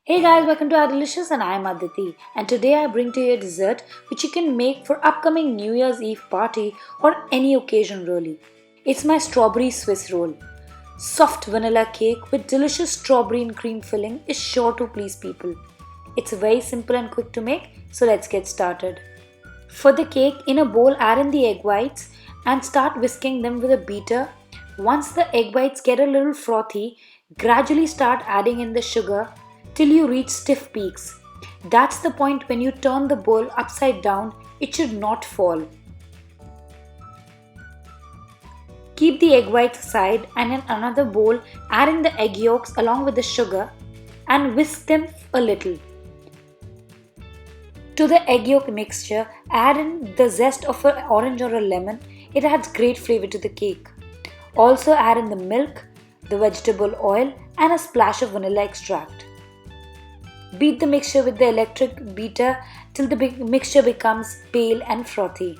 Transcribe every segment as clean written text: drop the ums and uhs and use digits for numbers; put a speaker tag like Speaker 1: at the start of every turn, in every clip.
Speaker 1: Hey guys, welcome to our delicious and I'm Aditi, and today I bring to you a dessert which you can make for upcoming New Year's Eve party or any occasion really. It's my strawberry Swiss roll. Soft vanilla cake with delicious strawberry and cream filling is sure to please people. It's very simple and quick to make, so let's get started. For the cake, in a bowl add in the egg whites and start whisking them with a beater. Once the egg whites get a little frothy, gradually start adding in the sugar till you reach stiff peaks. That's the point when you turn the bowl upside down, it should not fall. Keep the egg whites aside and in another bowl add in the egg yolks along with the sugar and whisk them a little. To the egg yolk mixture, add in the zest of an orange or a lemon. It adds great flavor to the cake. Also add in the milk, the vegetable oil and a splash of vanilla extract. Beat the mixture with the electric beater till the mixture becomes pale and frothy.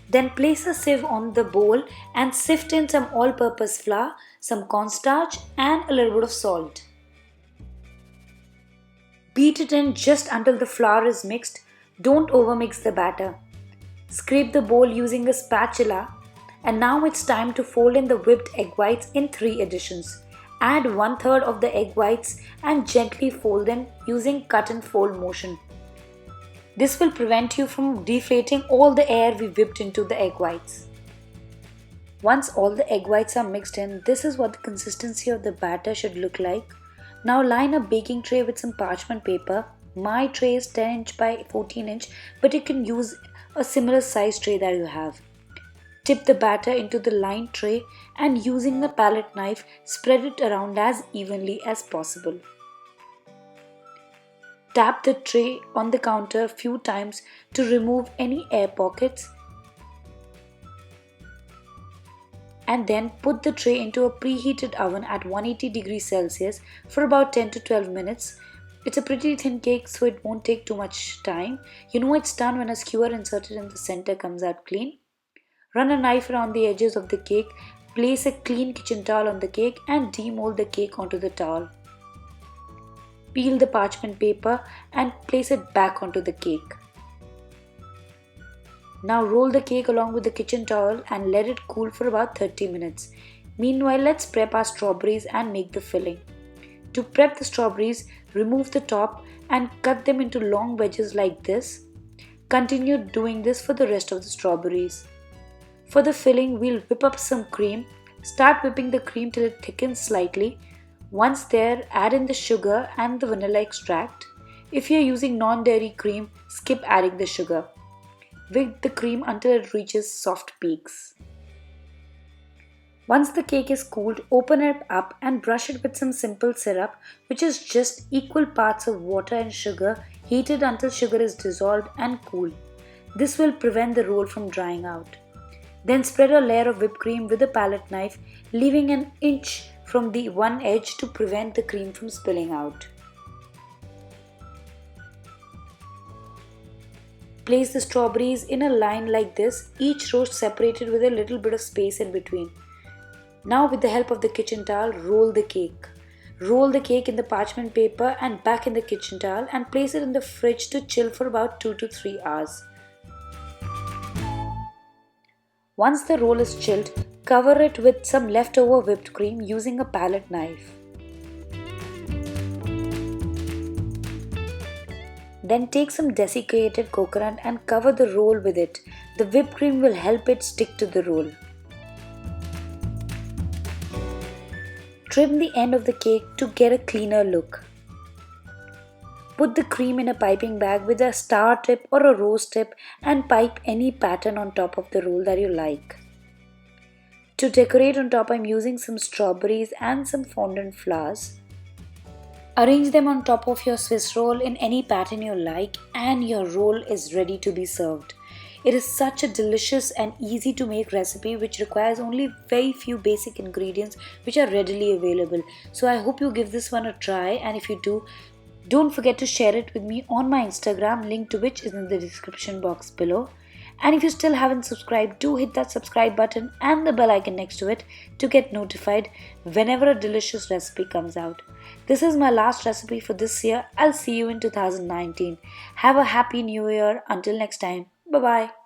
Speaker 1: Then place a sieve on the bowl and sift in some all-purpose flour, some cornstarch and a little bit of salt. Beat it in just until the flour is mixed. Don't overmix the batter. Scrape the bowl using a spatula and now it's time to fold in the whipped egg whites in 3 additions. Add 1/3 of the egg whites and gently fold them using cut and fold motion. This will prevent you from deflating all the air we whipped into the egg whites. Once all the egg whites are mixed in, this is what the consistency of the batter should look like. Now line a baking tray with some parchment paper. My tray is 10" by 14" but you can use a similar size tray that you have. Tip the batter into the lined tray and using a palette knife spread it around as evenly as possible. Tap the tray on the counter a few times to remove any air pockets and then put the tray into a preheated oven at 180 degrees Celsius for about 10 to 12 minutes. It's a pretty thin cake so it won't take too much time. You know it's done when a skewer inserted in the center comes out clean. Run a knife around the edges of the cake, place a clean kitchen towel on the cake and demold the cake onto the towel. Peel the parchment paper and place it back onto the cake. Now roll the cake along with the kitchen towel and let it cool for about 30 minutes. Meanwhile, let's prep our strawberries and make the filling. To prep the strawberries, remove the top and cut them into long wedges like this. Continue doing this for the rest of the strawberries. For the filling, we'll whip up some cream. Start whipping the cream till it thickens slightly. Once there, add in the sugar and the vanilla extract. If you're using non-dairy cream, skip adding the sugar. Whip the cream until it reaches soft peaks. Once the cake is cooled, open it up and brush it with some simple syrup, which is just equal parts of water and sugar, heated until sugar is dissolved and cool. This will prevent the roll from drying out. Then spread a layer of whipped cream with a palette knife, leaving an inch from the one edge to prevent the cream from spilling out. Place the strawberries in a line like this, each row separated with a little bit of space in between. Now with the help of the kitchen towel, roll the cake. Roll the cake in the parchment paper and back in the kitchen towel and place it in the fridge to chill for about 2 to 3 hours. Once the roll is chilled, cover it with some leftover whipped cream using a palette knife. Then take some desiccated coconut and cover the roll with it. The whipped cream will help it stick to the roll. Trim the end of the cake to get a cleaner look. Put the cream in a piping bag with a star tip or a rose tip and pipe any pattern on top of the roll that you like. To decorate on top, I'm using some strawberries and some fondant flowers. Arrange them on top of your Swiss roll in any pattern you like and your roll is ready to be served. It is such a delicious and easy to make recipe which requires only very few basic ingredients which are readily available. So I hope you give this one a try, and if you do, don't forget to share it with me on my Instagram, link to which is in the description box below. And if you still haven't subscribed, do hit that subscribe button and the bell icon next to it to get notified whenever a delicious recipe comes out. This is my last recipe for this year. I'll see you in 2019. Have a happy new year. Until next time. Bye bye.